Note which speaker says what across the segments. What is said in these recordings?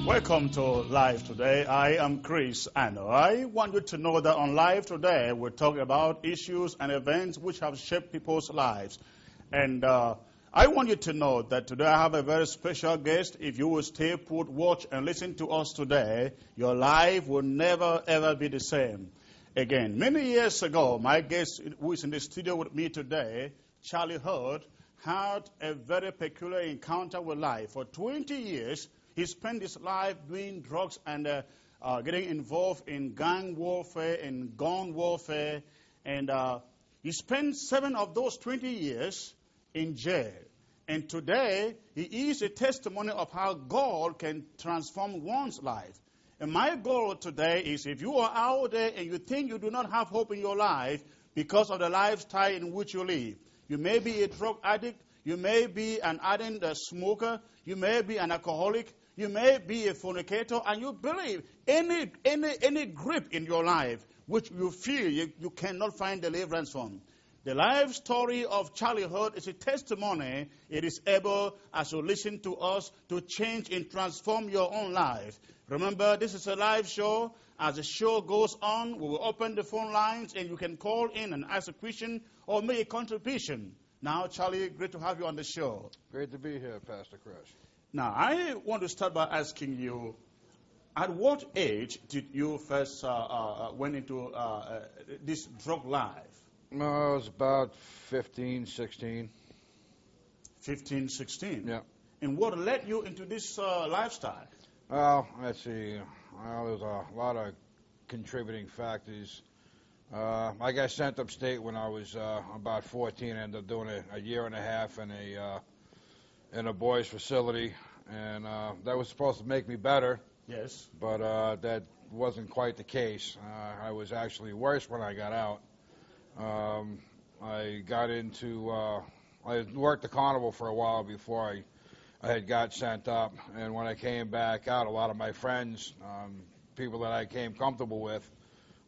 Speaker 1: Welcome to Live Today. I am Chris Anno. I want you to know that on Live Today, we're talking about issues and events which have shaped people's lives. And I want you to know that today I have a very special guest. If you will stay put, watch, and listen to us today, your life will never, ever be the same again. Many years ago, my guest who is in the studio with me today, Charlie Hirt, had a very peculiar encounter with life. For 20 years, he spent his life doing drugs and getting involved in gang warfare and gun warfare. And he spent 7 of those 20 years in jail. And today, he is a testimony of how God can transform one's life. And my goal today is if you are out there and you think you do not have hope in your life because of the lifestyle in which you live, you may be a drug addict, you may be an ardent smoker, you may be an alcoholic, you may be a fornicator, and you believe any grip in your life which you feel you cannot find deliverance from. The life story of Charlie Hirt is a testimony. It is able, as you listen to us, to change and transform your own life. Remember, this is a live show. As the show goes on, we will open the phone lines, and you can call in and ask a question or make a contribution. Now, Charlie, great to have you on the show.
Speaker 2: Great to be here, Pastor Chris.
Speaker 1: Now, I want to start by asking you, at what age did you first went into this drug life?
Speaker 2: I was about 15, 16.
Speaker 1: 15, 16?
Speaker 2: Yeah.
Speaker 1: And what led you into this lifestyle?
Speaker 2: Well, let's see. Well, there's a lot of contributing factors. I got sent upstate when I was about 14. I ended up doing a year and a half in a boys' facility, and that was supposed to make me better.
Speaker 1: Yes.
Speaker 2: But that wasn't quite the case. I was actually worse when I got out. I got into, I worked the carnival for a while before I had got sent up, and when I came back out, a lot of my friends, people that I came comfortable with,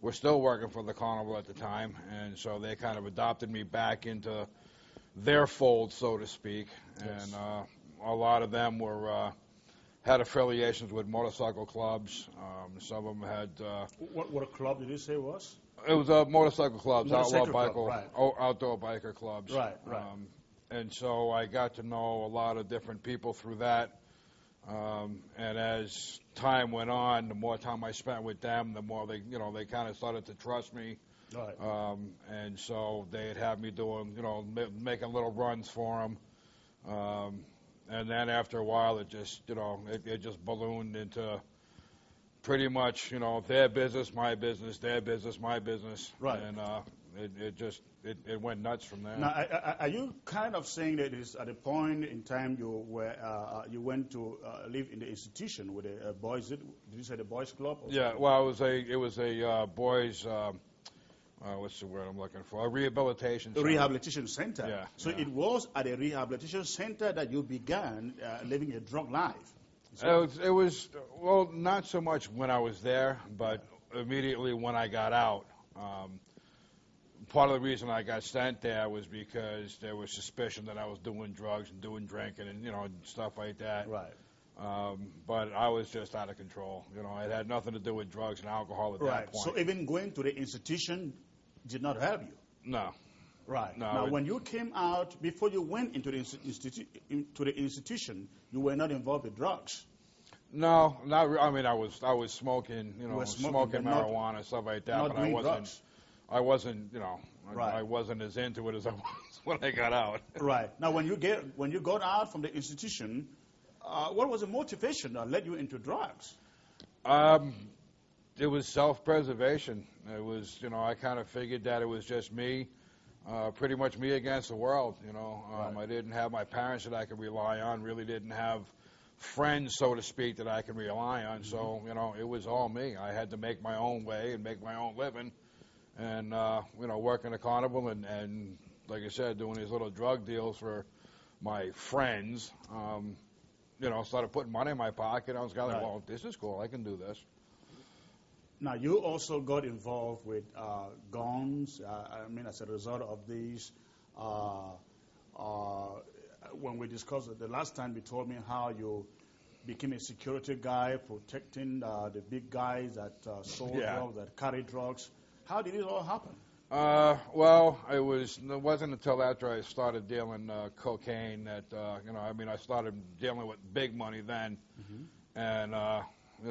Speaker 2: were still working for the carnival at the time, and so they kind of adopted me back into their fold, so to speak. Yes. And a lot of them were had affiliations with motorcycle clubs. Some of them had.
Speaker 1: What club did you say it was?
Speaker 2: It was motorcycle clubs, outdoor biker clubs.
Speaker 1: Right, right.
Speaker 2: And so I got to know a lot of different people through that. And as time went on, the more time I spent with them, the more they kind of started to trust me.
Speaker 1: Right.
Speaker 2: And so they'd have me doing, making little runs for them. And then after a while, it just, it just ballooned into pretty much, their business, my business, their business, my business.
Speaker 1: Right.
Speaker 2: And it went nuts from there.
Speaker 1: Now, are you kind of saying that it is at a point in time you went to live in the institution with the boys? Did you say the boys club?
Speaker 2: Yeah. Well, it was a boys. What's the word I'm looking for? A rehabilitation center.
Speaker 1: A rehabilitation center.
Speaker 2: Yeah.
Speaker 1: So it was at a rehabilitation center that you began living a drug life.
Speaker 2: It was well, not so much when I was there, but immediately when I got out. Part of the reason I got sent there was because there was suspicion that I was doing drugs and doing drinking and stuff like that.
Speaker 1: Right.
Speaker 2: But I was just out of control. It had nothing to do with drugs and alcohol at that point.
Speaker 1: So even going to the institution did not help you?
Speaker 2: No.
Speaker 1: Right.
Speaker 2: No,
Speaker 1: now, when you came out, before you went into the institution, you were not involved with drugs?
Speaker 2: No, I mean, I was smoking, smoking marijuana, stuff like that,
Speaker 1: not
Speaker 2: but
Speaker 1: doing drugs.
Speaker 2: I wasn't,
Speaker 1: Right.
Speaker 2: I wasn't as into it as I was when I got out.
Speaker 1: Right. Now, when you got out from the institution, what was the motivation that led you into drugs?
Speaker 2: It was self-preservation. It was, I kind of figured that it was just me, pretty much me against the world.
Speaker 1: Right.
Speaker 2: I didn't have my parents that I could rely on. Really didn't have friends, so to speak, that I could rely on. Mm-hmm. So, it was all me. I had to make my own way and make my own living. And, working a carnival and, like I said, doing these little drug deals for my friends, started putting money in my pocket. I was kind of like, well, this is cool. I can do this.
Speaker 1: Now, you also got involved with guns. As a result of these, when we discussed it the last time, you told me how you became a security guy protecting the big guys that sold drugs, that carried drugs. How did it all happen?
Speaker 2: Well, it wasn't until after I started dealing cocaine that I started dealing with big money then, and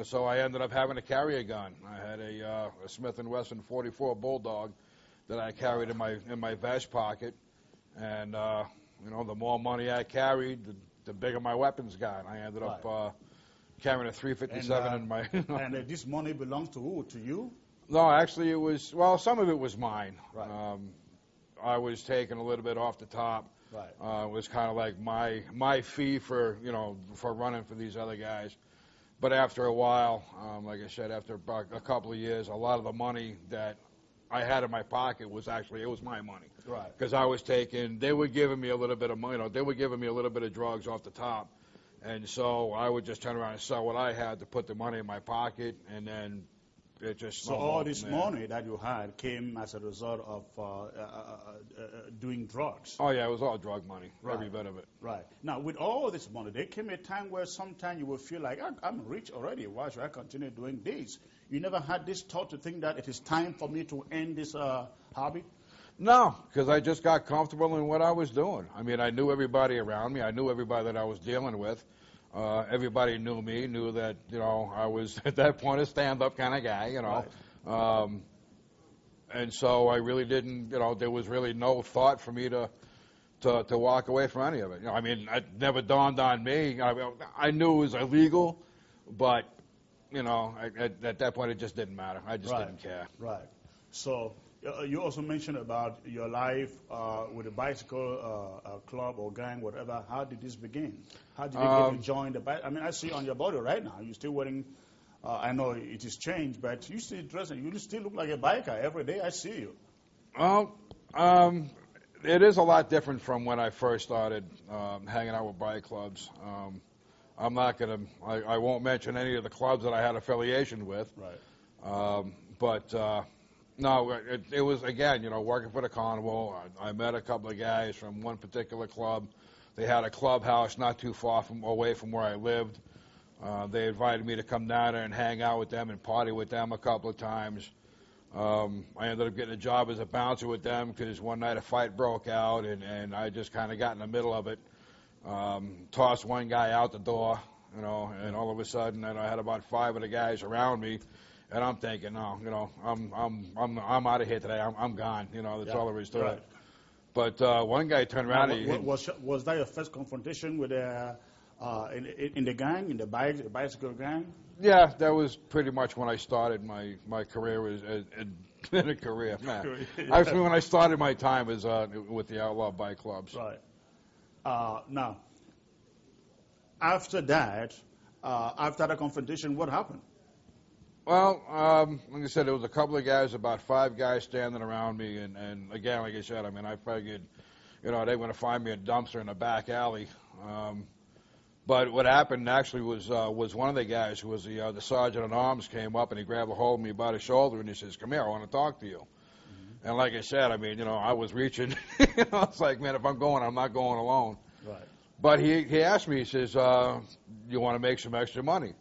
Speaker 2: so I ended up having to carry a gun. I had a Smith & Wesson .44 Bulldog that I carried in my vest pocket, and the more money I carried, the bigger my weapons got. I ended up carrying a .357 in my.
Speaker 1: And this money belongs to who? To you?
Speaker 2: No, actually, some of it was mine.
Speaker 1: Right.
Speaker 2: I was taking a little bit off the top.
Speaker 1: Right.
Speaker 2: It was kind of like my fee for running for these other guys. But after a while, like I said, after about a couple of years, a lot of the money that I had in my pocket was my money.
Speaker 1: Right.
Speaker 2: Because they were giving me a little bit of money. They were giving me a little bit of drugs off the top, and so I would just turn around and sell what I had to put the money in my pocket, and then. So
Speaker 1: all this money that you had came as a result of doing drugs?
Speaker 2: Oh, yeah, it was all drug money, every bit of it.
Speaker 1: Right. Now, with all this money, there came a time where sometimes you will feel like, I'm rich already. Why should I continue doing this? You never had this thought to think that it is time for me to end this hobby?
Speaker 2: No, because I just got comfortable in what I was doing. I mean, I knew everybody around me. I knew everybody that I was dealing with. Everybody knew me, knew that, I was at that point a stand-up kind of guy,
Speaker 1: Right.
Speaker 2: And so I really didn't, there was really no thought for me to walk away from any of it. I mean, it never dawned on me. I knew it was illegal, but, at that point it just didn't matter. I just didn't care.
Speaker 1: Right. So you also mentioned about your life with a bicycle club or gang, whatever. How did this begin? How did you get to join the bike? I mean, I see on your body right now, you're still wearing, I know it is changed, but you still dress, you still look like a biker every day I see you.
Speaker 2: Well, it is a lot different from when I first started hanging out with bike clubs. I'm not going to, I won't mention any of the clubs that I had affiliation with.
Speaker 1: Right.
Speaker 2: But no, it was, again, working for the carnival. I met a couple of guys from one particular club. They had a clubhouse not too far away from where I lived. They invited me to come down there and hang out with them and party with them a couple of times. I ended up getting a job as a bouncer with them because one night a fight broke out, and I just kind of got in the middle of it. Tossed one guy out the door, and all of a sudden, I had about 5 of the guys around me. And I'm thinking, no, I'm out of here today. I'm gone. That's all there is to it. But one guy turned around.
Speaker 1: Was that your first confrontation with in the gang, in the bicycle gang?
Speaker 2: Yeah, that was pretty much when I started my career in a career. Actually, when I started my time was with the outlaw bike clubs.
Speaker 1: Right. Now, after that, after the confrontation, what happened?
Speaker 2: Well, like I said, there was a couple of guys, about 5 guys standing around me, and again, like I said, I mean, I figured, they were going to find me a dumpster in a back alley. But what happened actually was one of the guys who was the sergeant at arms came up and he grabbed a hold of me by the shoulder and he says, "Come here, I want to talk to you." And like I said, I mean, I was reaching. It's like, man, if I'm going, I'm not going alone.
Speaker 1: Right.
Speaker 2: But he asked me, he says, "You want to make some extra money?"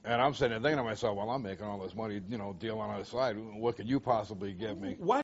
Speaker 2: And I'm sitting there thinking to myself, well, I'm making all this money, dealing on the side. What could you possibly give me?
Speaker 1: Why